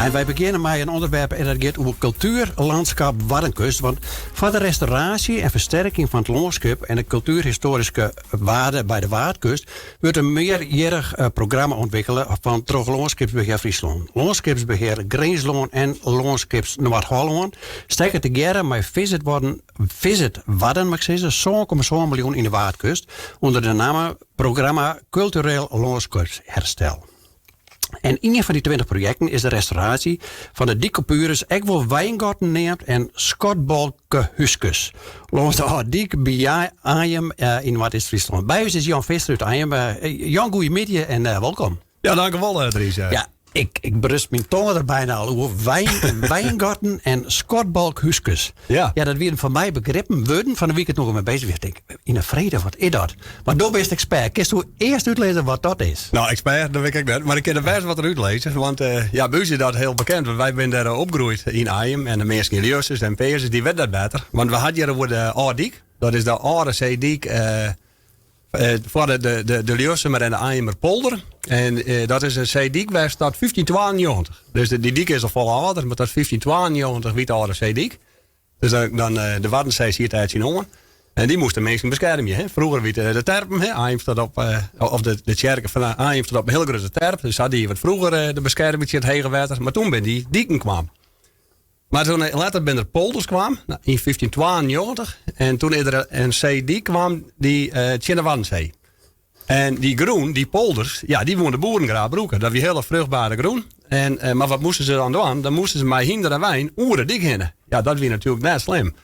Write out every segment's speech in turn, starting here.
Ja, en wij beginnen met een onderwerp en dat gaat over cultuurlandschap Waddenkust. Want voor de restauratie en versterking van het landschap en de cultuurhistorische waarde bij de Waardkust wordt een meerjarig programma ontwikkelen van Trog Landschapsbeheer Friesland. Landschapsbeheer Greensland en Landschaps Noord-Holland steken together met Visit Wadden, mag ik zeggen, 7,7 miljoen in de Waardkust onder de naam Programma Cultureel Landschapsherstel. En een van die 20 projecten is de restauratie van de Dikopurus Ekwo Wijngarten neemt en Schotbalke Huskus. Langs de Dik bij Ajem in West-Friesland. Bij ons is Jan Visser uit Ajem. Jan, goedemiddag en welkom. Ja, dankjewel Dries. Ja, ik berust mijn tongen er bijna al over Wijngarten en Schotbalk Huskus. Ja, dat werden van mij begrippen woorden van de week het nog mee bezig. Ik denk, in een vrede, wat is dat? Maar door best expert. Kun je eerst uitlezen wat dat is? Nou, expert, dat weet ik net. Maar ik kan er best wat eruit lezen. Want bij ons is dat heel bekend. Want wij zijn daar opgegroeid in Ajem. En de mensen in Liusses en Peers, die weten dat beter. Want we hadden hier de Oordiek. Dat is de oude zeediek voor de Liussemer en de Ajemer polder. En dat is een zeediek waar staat 1592. Dus die diek is al vol ouder, maar dat is 1592 wie de oude zeediek. Dus dan de Waddenzee hier uit zien om. En die moesten mensen beschermen. Hè. Vroeger wie de terpen. Hè. Ajem staat op, of de kerken van Ajem staat op een heel grote terp. Dus had die wat vroeger de bescherming het heen water. Maar toen ben die dieken kwam. Maar toen later ben er polders kwam, in 1592. En toen er een zeediek kwam, die Tjenne Waddenzee. En die groen, die polders, ja, die woonden boeren graag broeken. Dat was hele vruchtbare groen. En, maar wat moesten ze dan doen? Dan moesten ze mij hinder en wijn oeren dik hinnen. Ja, dat was natuurlijk net slim.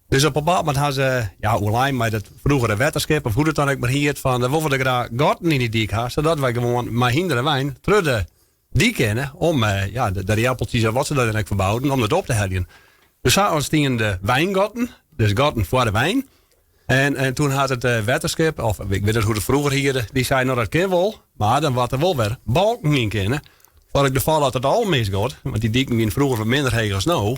Dus op een bepaald moment hadden ze, ja, hoe met het vroegere wetterschip, of hoe het dan ook maar hier, van we wilden graag gaten in die dik hebben, zodat wij gewoon mij hinder en wijn terug de dik kennen, om de appeltjes en wat ze daar dan ook verbouwden, om dat op te hellen. Dus hadden ze de wijngaten, dus gaten voor de wijn. En toen had het wetterschip, of ik weet niet hoe het vroeger hier, die zei nou dat ken wel, maar dan wat er wel weer balken in kennen. Voor ik de val dat het al misgaat, want die dieken waren vroeger wat minder heeg als nou.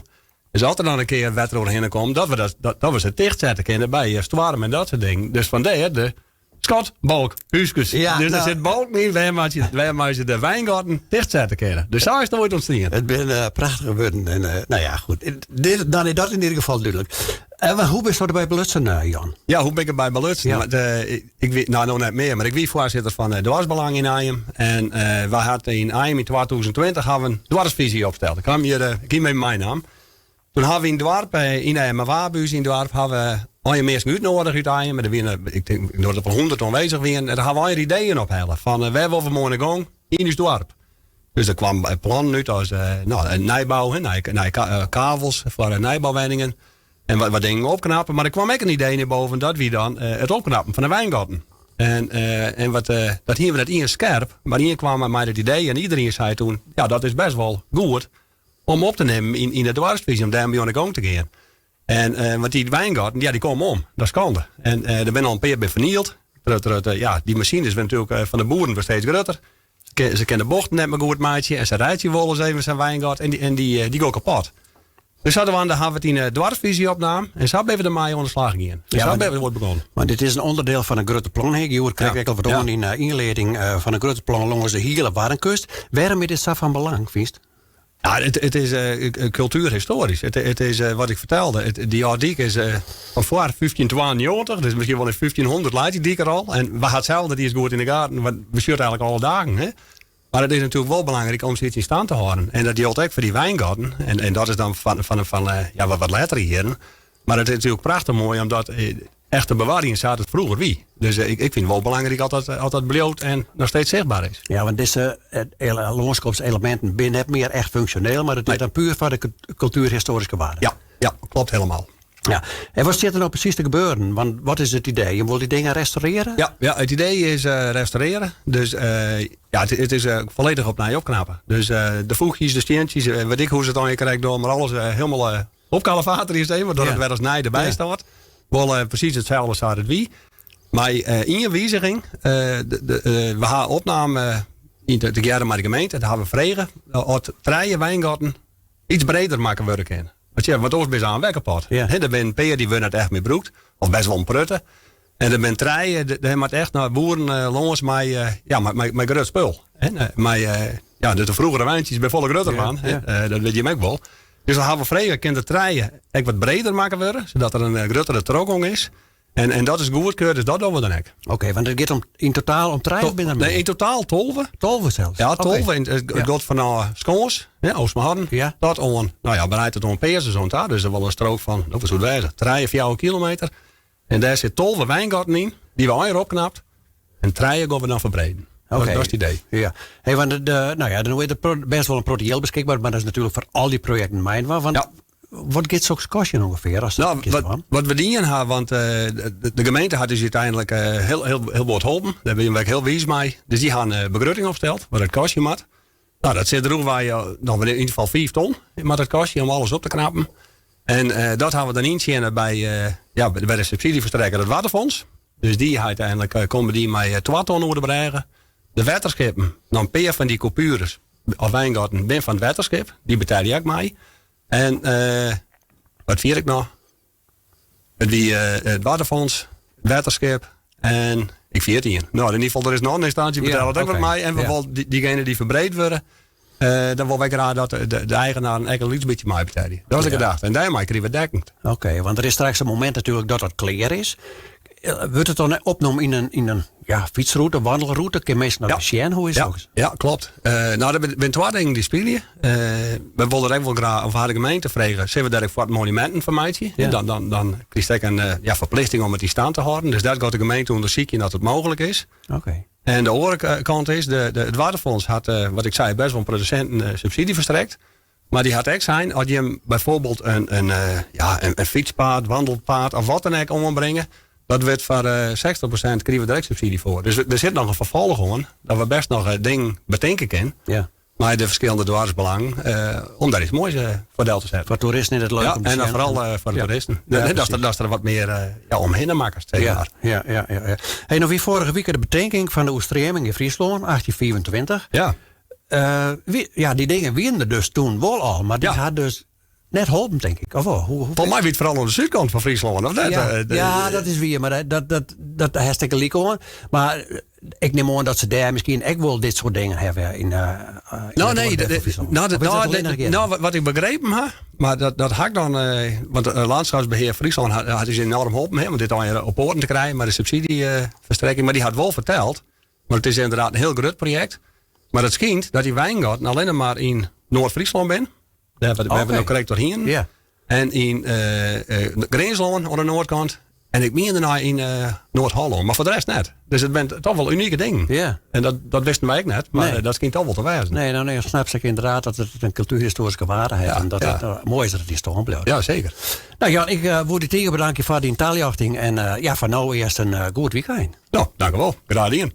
Dus altijd dan een keer wetter doorheen komt, dat we ze dichtzetten kennen bij storm en dat soort dingen. Dus vandaar de Schotbalk Huskus. Ja, dus er zit balk niet, wij moeten de wijngaten dichtzetten kennen. Dus zo is het ooit ontstaan. Het zijn prachtige woorden. En, nou ja, goed. Dan is dat in ieder geval duidelijk. Hoe ben je erbij belutsen, Jan? Ja, hoe ben ik erbij belutsen? Ja. Ik weet nou nog net meer, maar ik was voorzitter van Dwarsbelang in Ajem. En we hadden in Ajem in 2020 een dwarsvisie opgesteld. Ik kwam hier met mijn naam. Toen hadden we in het dorp, in de Waarbuis in het dorp, hadden we al je mensen uitnodigd uit Ajem. Ik denk dat er wel 100 aanwezig waren. En daar hadden we al ideeën ophellen. Van, wij willen morgen gang in het dorp. Dus er kwam een plan uit als een nijbouw, kavels voor nijbouwwoningen. En wat dingen opknappen. Maar er kwam ook een idee naar boven dat we dan het opknappen van de wijngaten. En dat hier we net in scherp. Maar hier kwam mij het idee en iedereen zei toen, ja, dat is best wel goed om op te nemen in de dwarsvisie, om daarmee aan de gang te gaan. Want die wijngaten, ja, die komen om. Dat is kant. En er ben al een paar bij vernield. Die machines zijn natuurlijk van de boeren weer steeds groter. Ze kennen de bochten net maar goed maatje. En ze rijdt je wel eens even zijn wijngaard. En die gaan kapot. Dus hadden we het in de dwarsvisie opname. En zo hebben we de maaien onderslagen in. Dus zo hebben we wordt begonnen. Maar dit is een onderdeel van een grote plan. Je hoort krijg al wat in inleiding van een grote plan langs de hele Waddenkust. Waarom is dit zo van belang, Viest? Ja, het is cultuurhistorisch. Het is wat ik vertelde. Die Oordiek is van voor 1592. Dus misschien wel in 1500 laat die diek er al. En we hadden zelf dat die is goed in de gaten. We schuurt eigenlijk alle dagen. Hè? Maar het is natuurlijk wel belangrijk om zoiets in stand te houden. En dat geldt ook voor die wijngaten. En dat is dan van wat later hier. Maar het is natuurlijk prachtig mooi omdat echt de bewaring staat het vroeger wie. Dus ik vind het wel belangrijk dat altijd bloot en nog steeds zichtbaar is. Ja, want deze landschapselementen binnen het meer echt functioneel. Maar het is dan puur voor de cultuurhistorische waarde. Ja, klopt helemaal. Ja. En wat zit er nou precies te gebeuren? Want wat is het idee? Je wil die dingen restaureren? Ja, het idee is restaureren. Dus het is volledig opnieuw opknappen. Dus de voegjes, de steentjes, weet ik hoe ze het dan krijgt door, maar alles helemaal opkalevater is even, waardoor het weer als nij erbij staat. Wel precies hetzelfde staat het wie. Maar in je wijziging, we gaan opname in de jaren met de gemeente, daar hebben we vregen, het treien wijngaten iets breder maken werken. Want ons is aan een wekkerpot. Er zijn peer die willen het echt mee broekt. Of best wel een prutten. En er zijn treien, die hebben het echt naar boeren langs met groot spul. dus de vroegere wijntjes bij volle groter van. Ja. Dat weet je hem ook wel. Dus dan hebben we vregen, kan de treien ook wat breder maken worden, zodat er een grotere trokong is. En dat is goedkeur, dus dat doen we dan ook. Oké, want het gaat in totaal om 3 binnen. Nee, in totaal 12. 12 zelfs? Ja, 12. Oké. Het gaat van Schoons, Oostmaarden, Ja. tot on, bereidt het om Peerseizoen daar. Dus er wel een strook van, dat is hoe het wijzen, 3-4 kilometer. En daar zit 12 wijngaarden in, die we al opknapt. En 3 gaan we dan verbreden. Oké. Dat is het idee. Ja. Hey, want dan is er best wel een protocol beschikbaar, maar dat is natuurlijk voor al die projecten mijn waar. Want wat gaat zo'n kosten ongeveer? Als Wat we dienen hebben, want de gemeente had dus uiteindelijk heel wat geholpen. Daar ben je heel wijs mee. Dus die gaan begroting opgesteld, wat het kostje moet. Nou, dat zit er ook bij, in ieder geval 5 ton. Maar dat kostje om alles op te knappen. En dat hebben we dan inzien bij de subsidieverstrekker, het Waterfonds. Dus die uiteindelijk komen die met 2 ton worden brengen. De waterschepen, dan een paar van die coupures of wijngaarden ben van het waterschip. Die betaal je ook mee. En wat vier ik nog? Het Waterfonds, het waterschip en ik 14. Nou, in ieder geval, er is nog een instantie betalen dat ook met mij. En bijvoorbeeld diegenen die verbreed worden, dan wil ik graag dat de eigenaar een enkel iets beetje mij betalen. Dat was ik gedacht. En daarmee krijgen we dekkend. Oké, want er is straks een moment natuurlijk dat het klaar is. Wordt het dan opgenomen in een fietsroute, wandelroute? Kun je meestal naar de Sien? Hoe is dat? Ja, klopt. Er zijn 2 dingen die spelen. We willen er ook wel graag of de gemeente vragen. Zullen we daar voor het monumenten vermijden? Ja. Dan krijg je een verplichting om het in stand te houden. Dus dat gaat de gemeente onderzoeken dat het mogelijk is. Oké. En de andere kant is, het Waterfonds had, wat ik zei, best wel een producenten subsidie verstrekt. Maar die had ook zijn, als je hem bijvoorbeeld een fietspaad, wandelpaad of wat dan ook ombrengen. Dat werd voor 60% krijgen we direct subsidie voor. Dus er zit nog een vervolg gewoon. Dat we best nog een ding bedenken kunnen. Ja. Maar de verschillende dwarsbelang. Om daar iets moois voor deel te zetten. Voor toeristen is het leuk om te en zien. dan vooral voor de toeristen. Ja, dat er wat meer omheen maken. Ja. Hey, nog wie vorige week de bedenking van de Oestreming in Friesland, 1824. Ja. Die dingen wierden dus toen wel al. Maar die had dus net geholpen, denk ik. Of wel? Volgens mij weet vooral aan de zuidkant van Friesland. Of net, dat is weer. Maar dat hartstikke liek hoor. Maar ik neem aan dat ze daar misschien ook wel dit soort dingen hebben. Wat ik begrepen heb, maar dat had ik dan, want het landschapsbeheer Friesland had dus enorm geholpen om dit al op orde te krijgen, maar de subsidieverstrekking, maar die had wel verteld, maar het is inderdaad een heel groot project, maar het schijnt dat die wijngaard alleen maar in Noord-Friesland ben. We hebben ook correct doorheen. Ja. En in Greensland aan de noordkant. En ik meen daarna in Noord-Holland. Maar voor de rest net. Dus het bent toch wel unieke dingen. Ja. En dat wisten wij ook net. Maar dat schijnt toch wel te wijzen. Nee, dan snap ik inderdaad dat het een cultuurhistorische waarde heeft. En dat het mooi is dat het in stand blijft. Ja, zeker. Nou Jan, ik wil je tegen bedanken voor die taaljachting. En van nou eerst een goed weekend. Nou, dank u wel. Graag gedaan.